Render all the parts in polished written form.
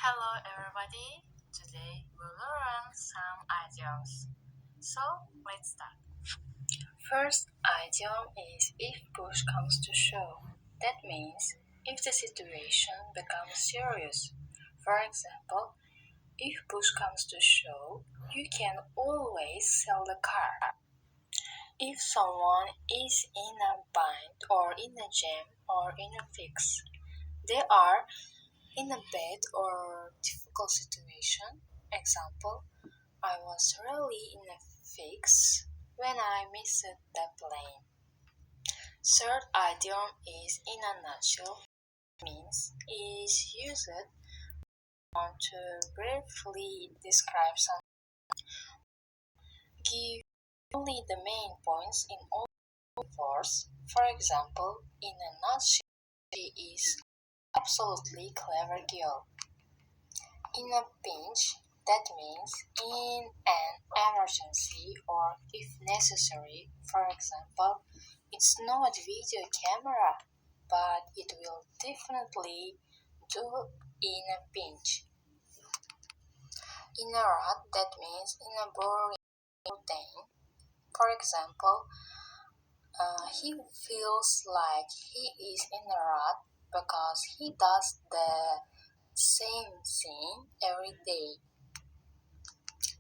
Hello everybody, today we'll learn some idioms. So let's start. First idiom is if push comes to shove. That means if the situation becomes serious. For example, if push comes to shove, you can always sell the car. If someone is in a bind or in a jam or in a fix, they are in a bad or difficult situation. Example, I was really in a fix when I missed the plane. Third idiom is in a nutshell, means is used to briefly describe something. Give only the main points in all words. For example, in a nutshell, she is absolutely clever girl. In a pinch, that means in an emergency or if necessary. For example, it's not video camera, but it will definitely do in a pinch. In a rut, that means in a boring routine. For example, he feels like he is in a rut because he does the same thing every day.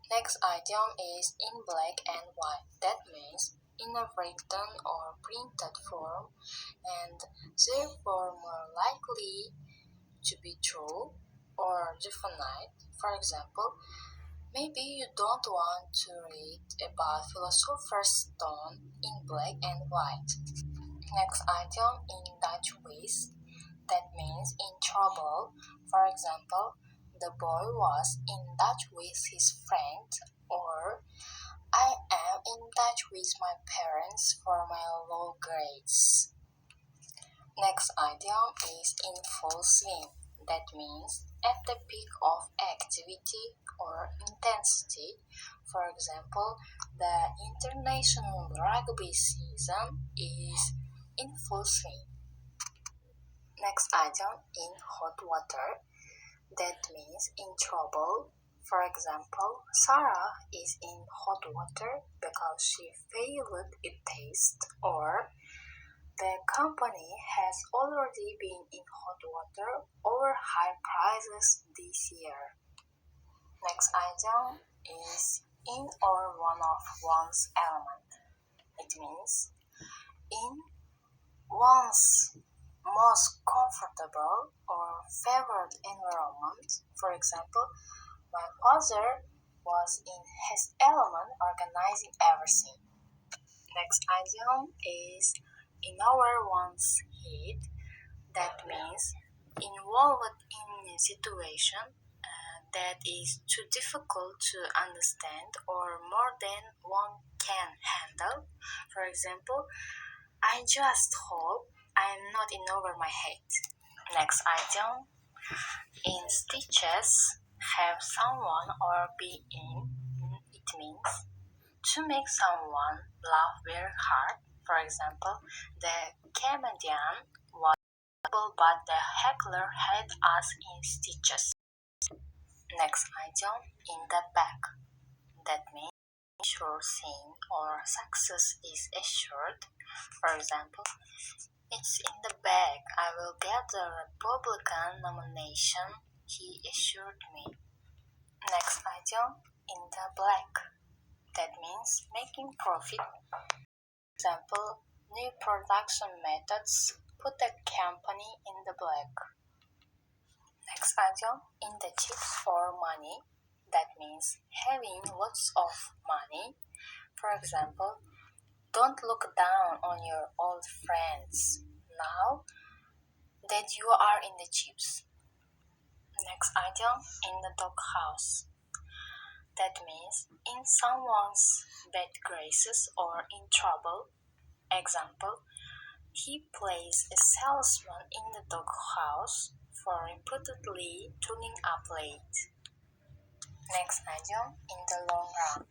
Next item is in black and white. That means in a written or printed form and therefore more likely to be true or definite. For example, maybe you don't want to read about philosopher's stone in black and white. Next item in Dutch whiz. That means in trouble. For example, the boy was in touch with his friend, or I am in touch with my parents for my low grades. Next item is in full swing. That means at the peak of activity or intensity. For example, the international rugby season is in full swing. Next item in hot water. That means in trouble. For example, Sarah is in hot water because she failed a test, or the company has already been in hot water over high prices this year. Next item is in or one of one's element. It means in one's most comfortable or favored environment. For example, my father was in his element organizing everything. Next item is in our one's head. That means involved in a situation that is too difficult to understand or more than one can handle. For example, I just hope I am not in over my head. Next item. In stitches, have someone or be in. It means to make someone laugh very hard. For example, the comedian was able but the heckler had us in stitches. Next item. In the back. That means sure thing or success is assured. For example, it's in the bag. I will get the Republican nomination, he assured me. Next item, in the black. That means making profit. Example, new production methods put the company in the black. Next item, in the chips or money. That means having lots of money. For example, don't look down on your old friends now that you are in the chips. Next item, in the doghouse. That means in someone's bad graces or in trouble. Example, he plays a salesman in the doghouse for repeatedly turning up late. Next item, in the long run.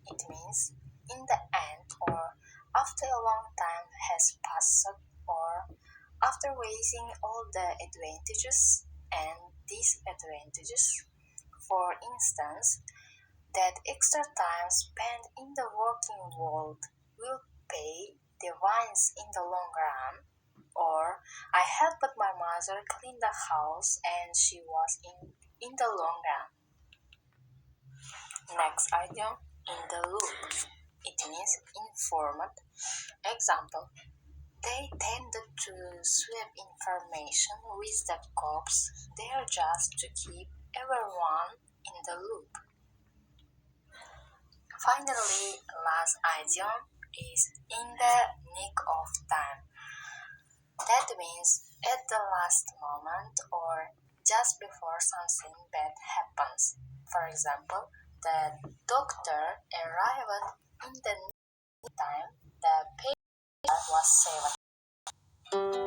It means in the end or after a long time has passed or after weighing all the advantages and disadvantages advantages. For instance, that extra time spent in the working world will pay dividends in the long run. Or, I helped my mother clean the house and she was in the long run. Next item, in the loop. It means informed. Example, they tended to swap information with the cops there just to keep everyone in the loop. Finally, last idiom is in the nick of time. That means at the last moment or just before something bad happens. For example, the doctor arrived in the nick time, the patient was saved.